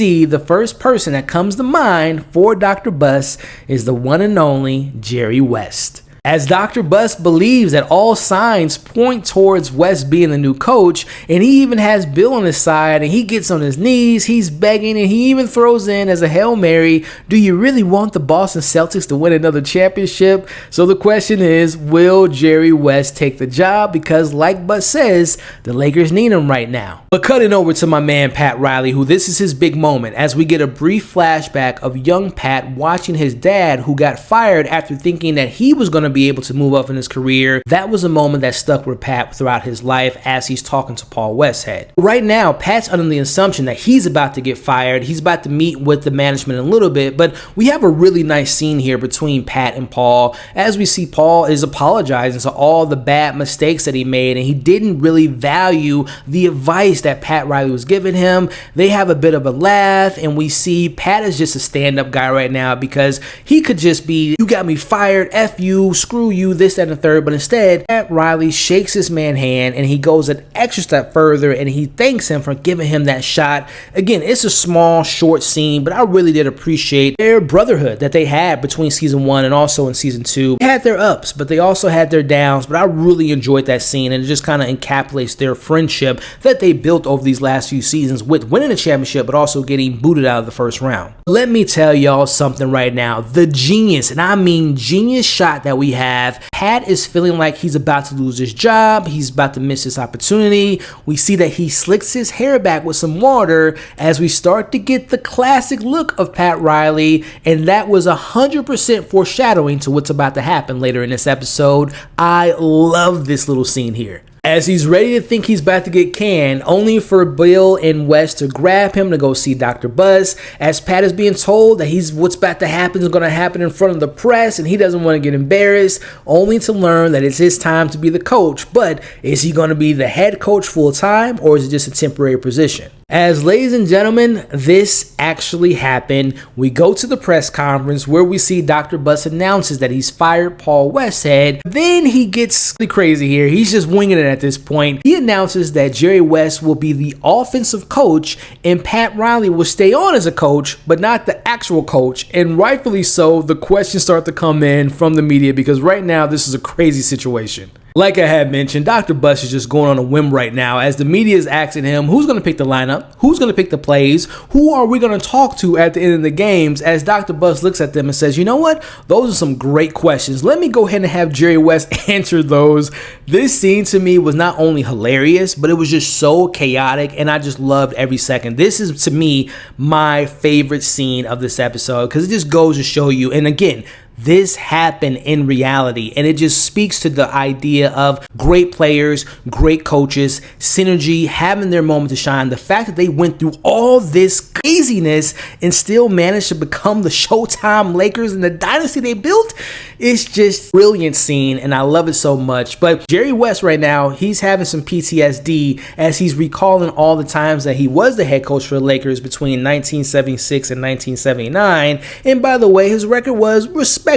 see the first person that comes to mind for Dr. Buss is the one and only Jerry West. As Dr. Buss believes that all signs point towards West being the new coach, and he even has Bill on his side, and he gets on his knees, he's begging, and he even throws in as a Hail Mary, do you really want the Boston Celtics to win another championship? So the question is, will Jerry West take the job? Because like Buss says, the Lakers need him right now. But cutting over to my man Pat Reilly, who this is his big moment, as we get a brief flashback of young Pat watching his dad, who got fired after thinking that he was going to be able to move up in his career. That was a moment that stuck with Pat throughout his life as he's talking to Paul Westhead. Right now, Pat's under the assumption that he's about to get fired. He's about to meet with the management in a little bit, but we have a really nice scene here between Pat and Paul as we see Paul is apologizing for all the bad mistakes that he made, and he didn't really value the advice that Pat Reilly was giving him. They have a bit of a laugh, and we see Pat is just a stand-up guy right now because he could just be, you got me fired, F you, screw you, this, that, and the third. But instead, Pat Reilly shakes his man's hand and he goes an extra step further and he thanks him for giving him that shot. Again, it's a small, short scene, but I really did appreciate their brotherhood that they had between season 1 and also in season 2. They had their ups, but they also had their downs, but I really enjoyed that scene, and it just kind of encapsulates their friendship that they built over these last few seasons with winning the championship, but also getting booted out of the first round. Let me tell y'all something right now. The genius, and I mean genius shot that we have. Pat is feeling like he's about to lose his job. He's about to miss his opportunity. We see that he slicks his hair back with some water as we start to get the classic look of Pat Reilly, and that was 100% foreshadowing to what's about to happen later in this episode. I love this little scene here. As he's ready to think he's about to get canned, only for Bill and West to grab him to go see Dr. Buss, as Pat is being told that what's about to happen is going to happen in front of the press and he doesn't want to get embarrassed, only to learn that it's his time to be the coach. But is he going to be the head coach full time, or is it just a temporary position? As ladies and gentlemen, this actually happened. We go to the press conference where we see Dr. Buss announces that he's fired Paul Westhead. Then he gets crazy here. He's just winging it at this point. He announces that Jerry West will be the offensive coach and Pat Reilly will stay on as a coach, but not the actual coach. And rightfully so, the questions start to come in from the media because right now this is a crazy situation. Like I had mentioned, Dr. Buss is just going on a whim right now as the media is asking him who's going to pick the lineup, who's going to pick the plays, who are we going to talk to at the end of the games, as Dr. Buss looks at them and says, you know what, those are some great questions. Let me go ahead and have Jerry West answer those. This scene to me was not only hilarious, but it was just so chaotic, and I just loved every second. This is, to me, my favorite scene of this episode because it just goes to show you, and again, this happened in reality, and it just speaks to the idea of great players, great coaches, synergy, having their moment to shine. The fact that they went through all this craziness and still managed to become the Showtime Lakers and the dynasty they built, it's just brilliant scene, and I love it so much. But Jerry West right now, he's having some PTSD as he's recalling all the times that he was the head coach for the Lakers between 1976 and 1979. And by the way, his record was respectively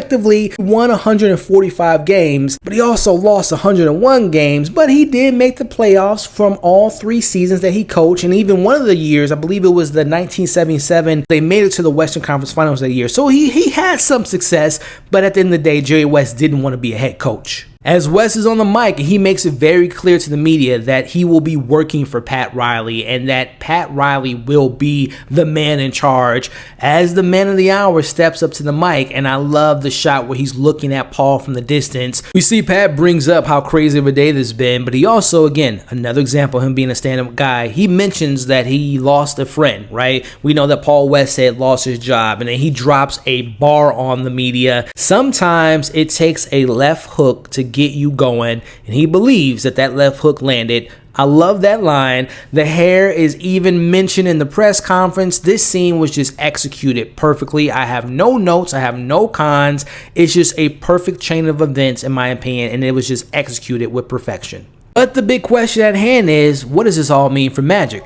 won 145 games, but he also lost 101 games, but he did make the playoffs from all 3 seasons that he coached, and even one of the years, I believe it was the 1977, they made it to the Western Conference Finals that year. So he had some success, but at the end of the day, Jerry West didn't want to be a head coach. As Wes is on the mic, he makes it very clear to the media that he will be working for Pat Reilly and that Pat Reilly will be the man in charge as the man of the hour steps up to the mic. And I love the shot where he's looking at Paul from the distance. We see Pat brings up how crazy of a day this has been, but he also, again, another example of him being a stand-up guy. He mentions that he lost a friend, right? We know that Paul Westhead lost his job, and then he drops a bar on the media. Sometimes it takes a left hook to get you going, and he believes that left hook landed. I love that line. The hair is even mentioned in the press conference. This scene was just executed perfectly. I have no notes. I have no cons. It's just a perfect chain of events in my opinion, and it was just executed with perfection. But the big question at hand is, what does this all mean for Magic?